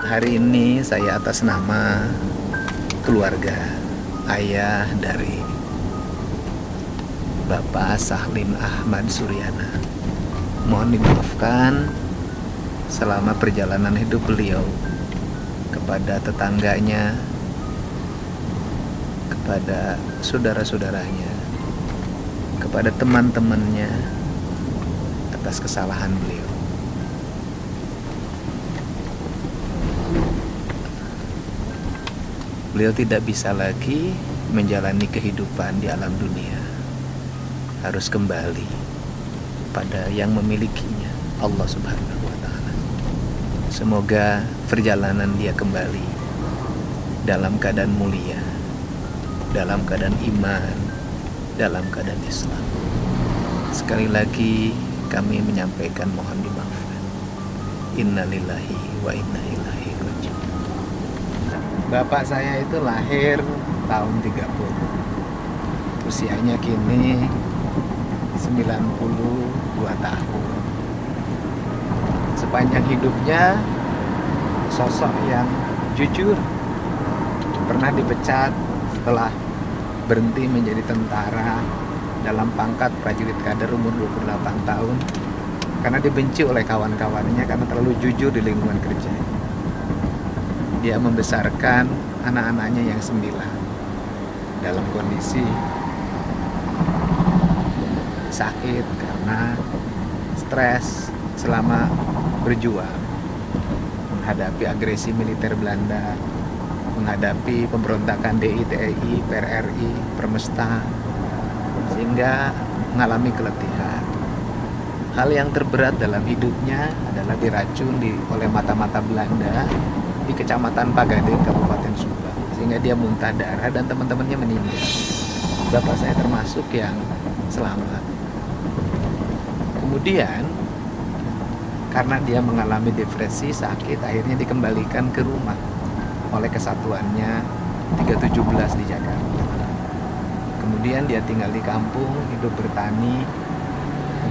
Hari ini saya atas nama keluarga, ayah dari Bapak Salim Ahmad Suryana, mohon dimaafkan selama perjalanan hidup beliau, kepada tetangganya, kepada saudara-saudaranya, kepada teman-temannya, atas kesalahan beliau. Beliau tidak bisa lagi menjalani kehidupan di alam dunia, harus kembali pada yang memilikinya, Allah Subhanahu wa Ta'ala. Semoga perjalanan dia kembali dalam keadaan mulia, dalam keadaan iman, dalam keadaan Islam. Sekali lagi kami menyampaikan mohon dimaafkan. Innalillahi wa inna ilaihi raji'un. Bapak saya itu lahir tahun 30. Usianya kini 92 tahun. Sepanjang hidupnya sosok yang jujur. Pernah dipecat setelah berhenti menjadi tentara dalam pangkat prajurit kader umur 28 tahun karena dibenci oleh kawan-kawannya karena terlalu jujur di lingkungan kerja. Dia membesarkan anak-anaknya yang 9 dalam kondisi sakit karena stres selama berjuang menghadapi agresi militer Belanda, menghadapi pemberontakan DI, PRRI, Permesta, sehingga mengalami keletihan. Hal yang terberat dalam hidupnya adalah diracun oleh mata-mata Belanda di Kecamatan Pagaden, Kabupaten Subang, sehingga dia muntah darah dan teman-temannya meninggal. Bapak saya termasuk yang selamat. Kemudian karena dia mengalami depresi, sakit, akhirnya dikembalikan ke rumah oleh kesatuannya 317 di Jakarta. Kemudian dia tinggal di kampung, hidup bertani,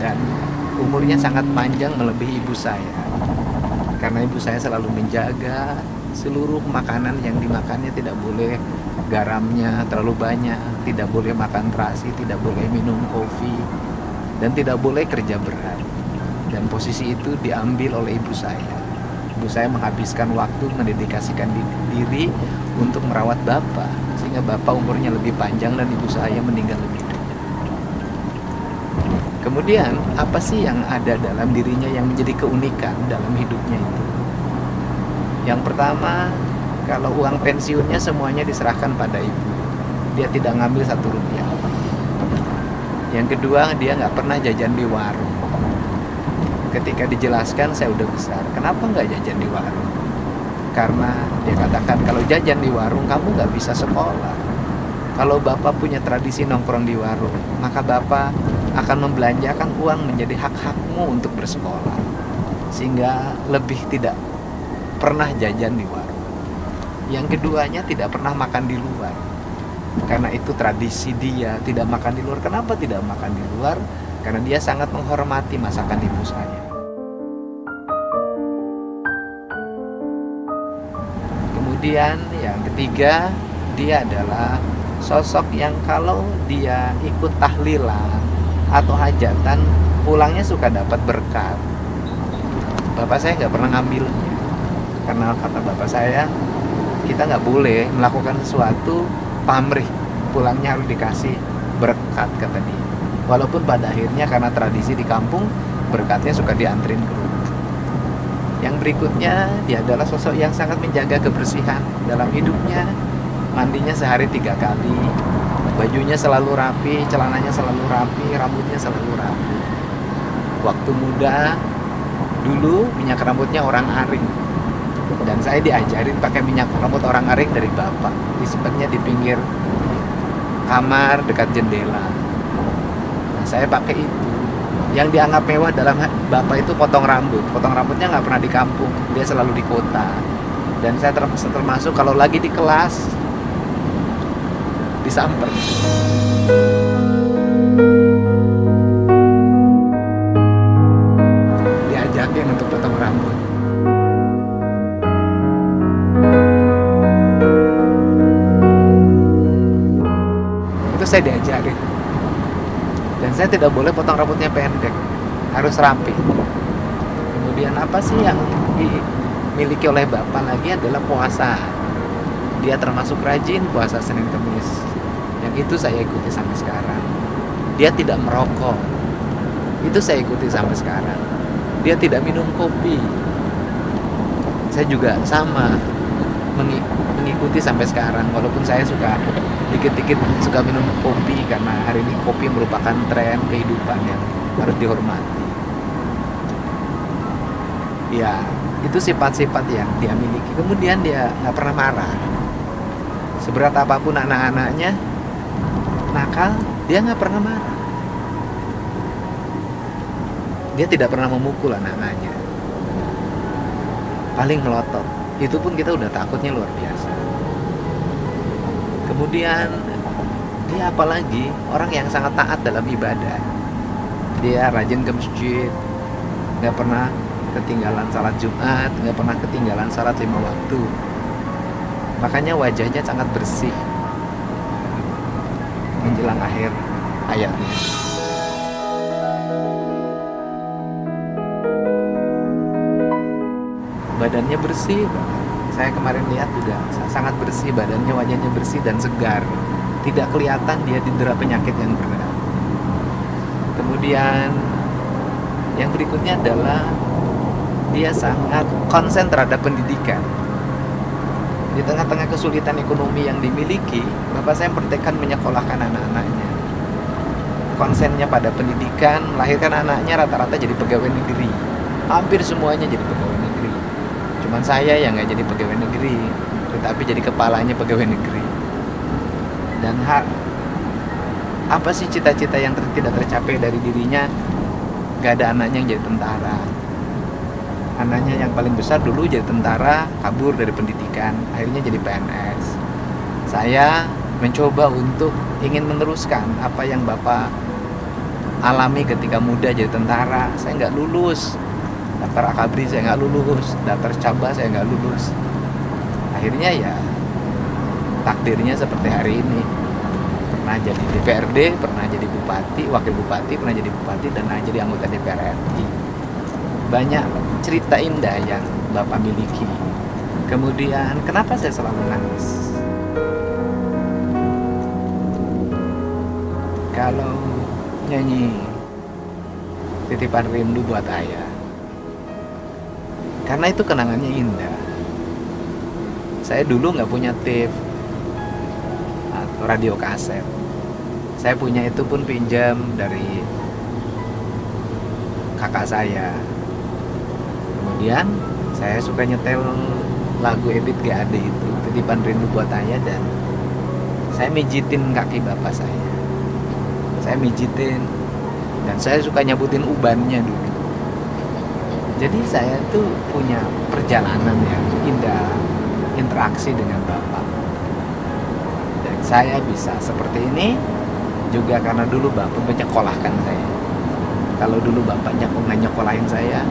dan umurnya sangat panjang melebihi ibu saya. Karena ibu saya selalu menjaga seluruh makanan yang dimakannya, tidak boleh garamnya terlalu banyak, tidak boleh makan terasi, tidak boleh minum kopi, dan tidak boleh kerja berat. Dan posisi itu diambil oleh ibu saya. Ibu saya menghabiskan waktu, mendedikasikan diri untuk merawat bapak, sehingga bapak umurnya lebih panjang dan ibu saya meninggal lebih dulu. Kemudian apa sih yang ada dalam dirinya yang menjadi keunikan dalam hidupnya itu? Yang pertama, kalau uang pensiunnya semuanya diserahkan pada ibu, dia tidak ngambil 1 rupiah. Yang kedua, dia nggak pernah jajan di warung. Ketika dijelaskan saya udah besar, kenapa nggak jajan di warung? Karena dia katakan kalau jajan di warung kamu nggak bisa sekolah. Kalau bapak punya tradisi nongkrong di warung, maka bapak akan membelanjakan uang menjadi hak-hakmu untuk bersekolah, sehingga lebih tidak pernah jajan di warung. Yang keduanya, tidak pernah makan di luar, karena itu tradisi dia tidak makan di luar. Kenapa tidak makan di luar? Karena dia sangat menghormati masakan ibu saya. Kemudian yang ketiga, dia adalah sosok yang kalau dia ikut tahlilan atau hajatan, pulangnya suka dapat berkat. Bapak saya nggak pernah ngambilnya, karena kata bapak saya, kita nggak boleh melakukan sesuatu pamrih, pulangnya harus dikasih berkat, kata dia. Walaupun pada akhirnya karena tradisi di kampung, berkatnya suka diantrin ke rumah. Yang berikutnya, dia adalah sosok yang sangat menjaga kebersihan dalam hidupnya. Mandinya sehari 3 kali, bajunya selalu rapi, celananya selalu rapi, rambutnya selalu rapi. Waktu muda, dulu minyak rambutnya orang aring, dan saya diajarin pakai minyak rambut orang aring dari bapak. Disimpannya di pinggir kamar dekat jendela. Nah, saya pakai itu. Yang dianggap mewah dalam bapak itu potong rambut. Potong rambutnya nggak pernah di kampung, dia selalu di kota. Dan saya termasuk kalau lagi di kelas disamper. Diajakin untuk potong rambut. saya diajarin. Dan saya tidak boleh potong rambutnya pendek, harus rapi. Kemudian apa sih yang dimiliki oleh bapak lagi adalah puasa. Dia termasuk rajin puasa Senin Kemis. Yang itu saya ikuti sampai sekarang. Dia tidak merokok. Itu saya ikuti sampai sekarang. Dia tidak minum kopi. Saya juga sama mengikuti sampai sekarang. Walaupun saya suka dikit-dikit suka minum kopi karena hari ini kopi merupakan tren kehidupan yang harus dihormati. Ya, itu sifat-sifat yang dia miliki. Kemudian dia nggak pernah marah. Seberat apapun anak-anaknya nakal, dia nggak pernah marah. Dia tidak pernah memukul anak-anaknya. Paling melotot. Itu pun kita udah takutnya luar biasa. Kemudian dia apalagi orang yang sangat taat dalam ibadah. Dia rajin ke masjid, nggak pernah ketinggalan salat Jumat, nggak pernah ketinggalan salat 5 waktu. Makanya wajahnya sangat bersih menjelang akhir hayatnya. Badannya bersih. Saya kemarin lihat juga sangat bersih badannya, wajahnya bersih dan segar. Tidak kelihatan dia didera penyakit yang berat. Kemudian yang berikutnya adalah dia sangat konsen terhadap pendidikan. Di tengah-tengah kesulitan ekonomi yang dimiliki, bapak saya bertekad menyekolahkan anak-anaknya. Konsennya pada pendidikan, melahirkan anaknya rata-rata jadi pegawai negeri. Hampir semuanya jadi pegawai negeri. Cuman saya yang nggak jadi pegawai negeri, tetapi jadi kepalanya pegawai negeri. Dan apa sih cita-cita yang tidak tercapai dari dirinya? Gak ada anaknya yang jadi tentara. Anaknya yang paling besar dulu jadi tentara, kabur dari pendidikan, akhirnya jadi PNS. Saya mencoba untuk ingin meneruskan apa yang bapak alami ketika muda jadi tentara. Saya nggak lulus daftar akabri, saya nggak lulus daftar cabang, saya nggak lulus. Akhirnya ya takdirnya seperti hari ini. Pernah jadi DPRD, pernah jadi bupati, wakil bupati, pernah jadi bupati, dan pernah jadi anggota DPR RI. Banyak cerita indah yang bapak miliki. Kemudian kenapa saya selalu nangis? Kalau nyanyi Titipan Rindu buat Ayah, karena itu kenangannya indah. Saya dulu nggak punya tape atau radio kaset. Saya punya itu pun pinjam dari kakak saya. Kemudian saya suka nyetel lagu Ebit GAD itu, Titipan Rindu buat Ayah, dan saya mijitin kaki bapak saya. Saya mijitin, dan saya suka nyabutin ubannya dulu. Jadi saya tuh punya perjalanan yang indah, interaksi dengan bapak. Dan saya bisa seperti ini juga karena dulu bapak menyekolahkan saya. Kalau dulu bapaknya nggak nyekolahin saya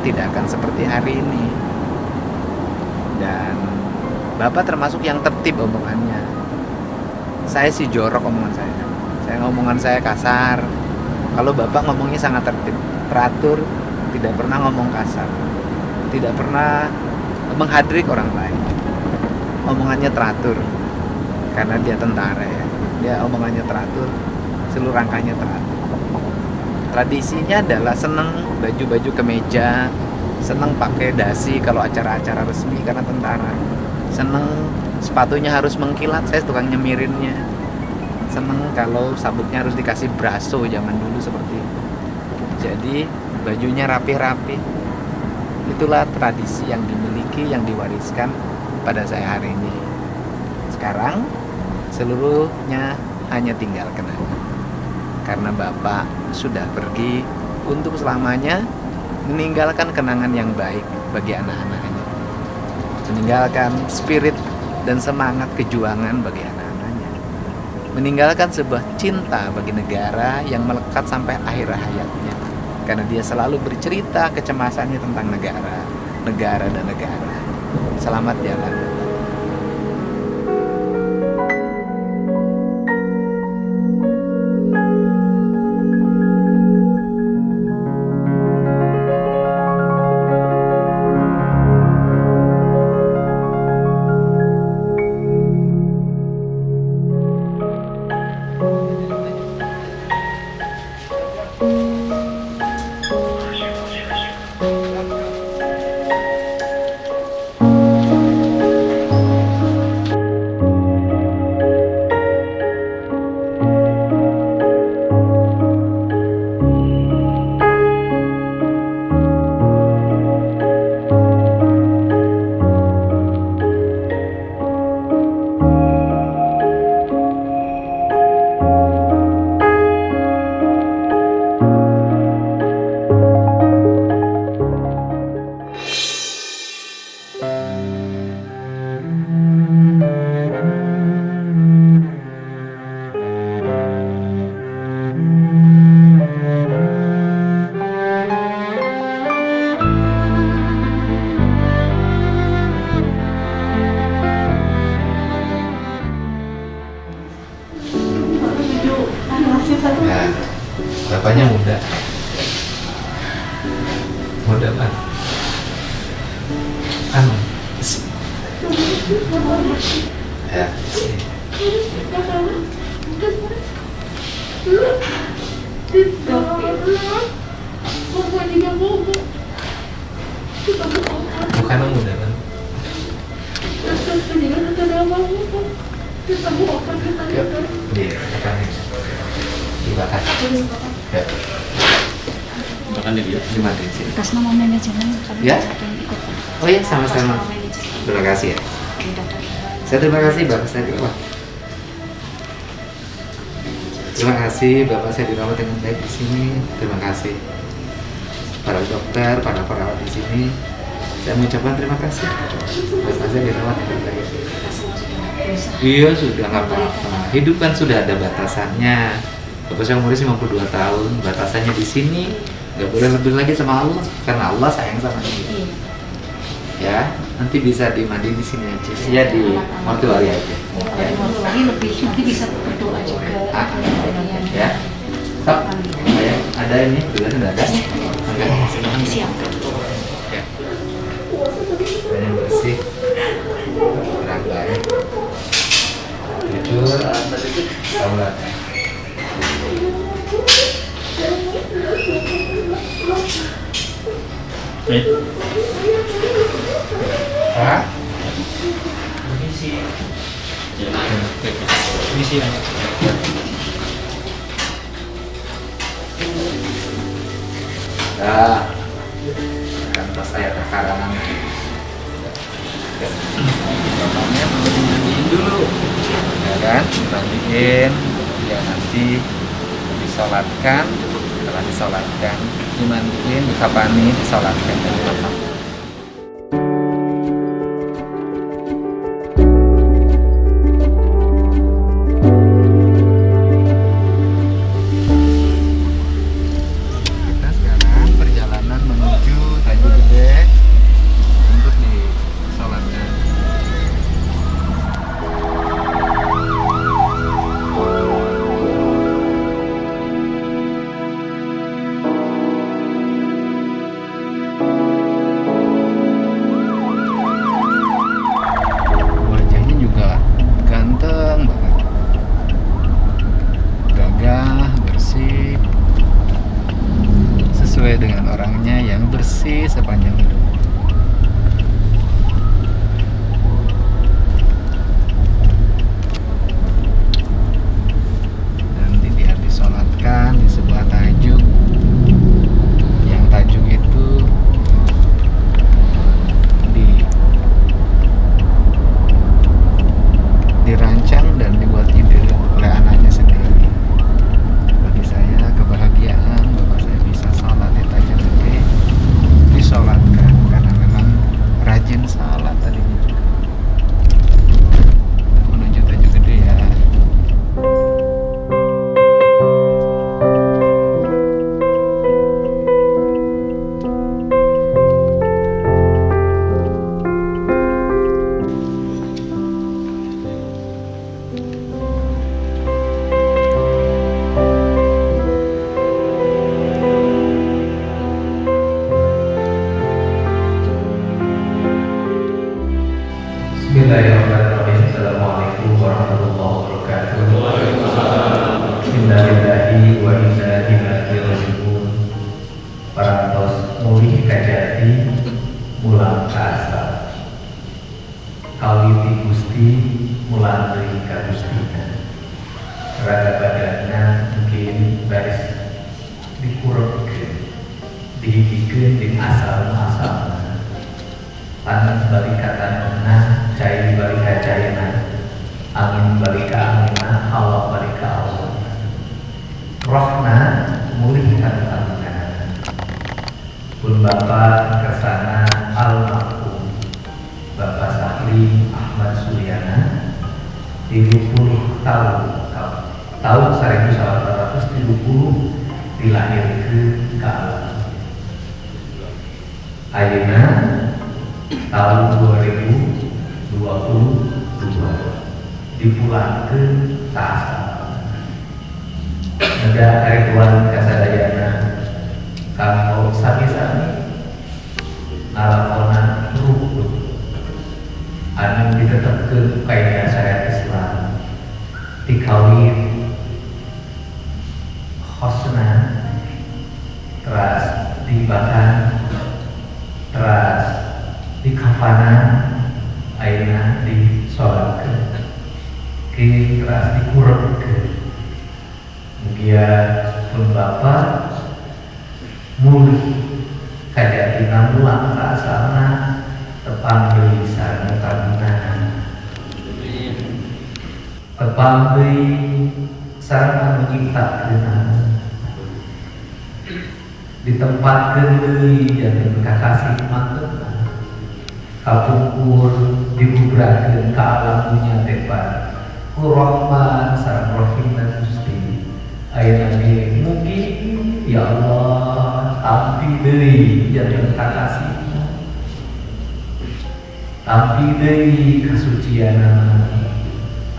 tidak akan seperti hari ini. Dan bapak termasuk yang tertib omongannya. Saya sih jorok omongan saya. Omongan saya kasar. Kalau bapak ngomongnya sangat tertib, teratur, tidak pernah ngomong kasar, tidak pernah menghadrik orang lain. Omongannya teratur, karena dia tentara ya. Dia omongannya teratur, seluruh rangkanya teratur. Tradisinya adalah seneng baju-baju kemeja, seneng pakai dasi kalau acara-acara resmi karena tentara. Seneng sepatunya harus mengkilat, saya tukang nyemirinnya. Seneng kalau sabuknya harus dikasih braso zaman dulu seperti itu. Jadi bajunya rapi-rapi. Itulah tradisi yang dimiliki, yang diwariskan pada saya hari ini. Sekarang seluruhnya hanya tinggal kenangan. Karena bapak sudah pergi untuk selamanya, meninggalkan kenangan yang baik bagi anak-anaknya, meninggalkan spirit dan semangat kejuangan bagi anak-anaknya, meninggalkan sebuah cinta bagi negara yang melekat sampai akhir hayatnya, karena dia selalu bercerita kecemasannya tentang negara dan negara. Selamat jalan. Bapaknya muda. Muda kan? Anu. Ya. Bukan muda kan? Yuk, di apa nih? Dibakar. Ya. Bahkan dia Dimatiin sini. Atas nama manajemen kami Ya? ikut. Oh iya, sama-sama. Terima kasih ya. Saya terima kasih Bapak saya dirawat. Terima kasih Bapak saya dirawat dengan baik di sini. Terima kasih para dokter, para perawat di sini. Saya mengucapkan terima kasih. Bapak saya dirawat dengan baik. Iya sudah nggak apa-apa. Hidup kan sudah ada batasannya. Bapak saya umurnya 52 tahun. Batasannya di sini nggak boleh lebih lagi sama Allah. Karena Allah sayang sama kita. Ya, nanti bisa dimandi di sini aja. Ya di mortuari aja. Ya. Lagi lebih nanti bisa berdoa juga. Ya. Stop. Ya, ada ini, sudah ada. Enggak. Siap. Ya. Banyak bersih. Kurang baik. Jujur, saulat. Hah? misi. Misi ya. Dah. Kantor saya takaran. Bapaknya perlu dimandiin dulu, ya kan? Dimandiin, ya nanti disolatkan. Setelah disolatkan, dimandiin, dikafani, disolatkan dan dimakan. Kita sekarang perjalanan menuju Tanjung Gede untuk disolatkan. Wajahnya juga ganteng banget, gagah, bersih, sesuai dengan orangnya yang bersih sepanjang hidup. Nanti dia disolatkan di sebuah tajuk, yang tajuk itu dirancang dan dibuat ide oleh anaknya sendiri. Bagi saya kebahagiaan bapak saya bisa sholat di Tanjung Gede, disolatkan karena memang rajin sholat tadinya juga. Menuju Tanjung Gede ya. Bismillahirrahmanirrahim. Assalamualaikum warahmatullahi wabarakatuh. Innalillahi wa inna ilaihi raji'un. Parantos mulih kajati mulang ka asal. Kawiti Gusti mulang deui ka Gustina. Raga badanna mungkin baris dikurepkeun, dihidikeun di asal-asalna. Panas balik katanana, cai balik cairna, angin balik anginna, hawa balik Allah. Rohna mulih kan tangan. Pun Bapak kersana almarhum Bapak Sahli Ahmad Suryana 30 tahun 1930 dilahirkan ke alam. Ayeuna tahun 2022 dipulangkeun ka asal. Neda karituan kasadaya ditimpakan teras di kafanan aina di sholat ke teras dikurang ke mugia pun bapak mulut kajati namulang rasana tepang beli sarana tabunan tepang beli sarana menciptakan ditempatkan deui jangan kakasih mantep kapungkur dibubrakeun ka alam dunya tepat ku Rahman sareng Rahimna Gusti ayeuna ge mugi ya Allah tampi deui jangan kakasih tampi deui kasucianana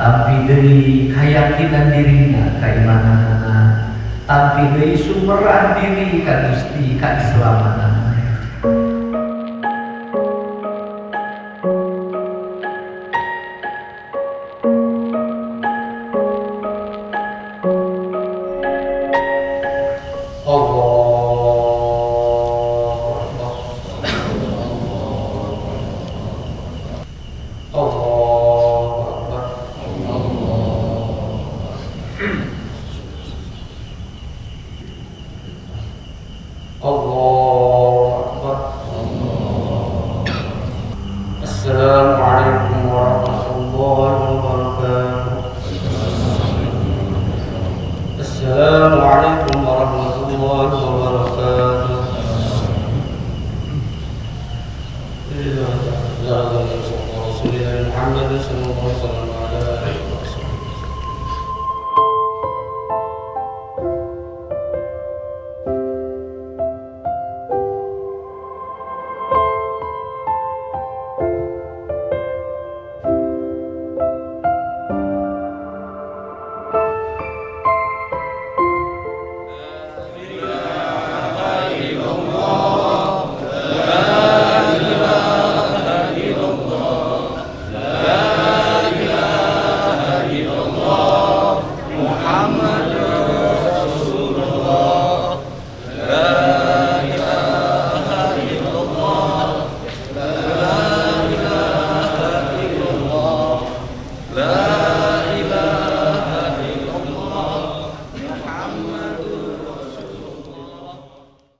tampi deui kayakinan dirina kaimananana tampi deui sumeran diri ka Gusti ka Islamanana. Assalamualaikum warahmatullahi wabarakatuh. Assalamualaikum warahmatullahi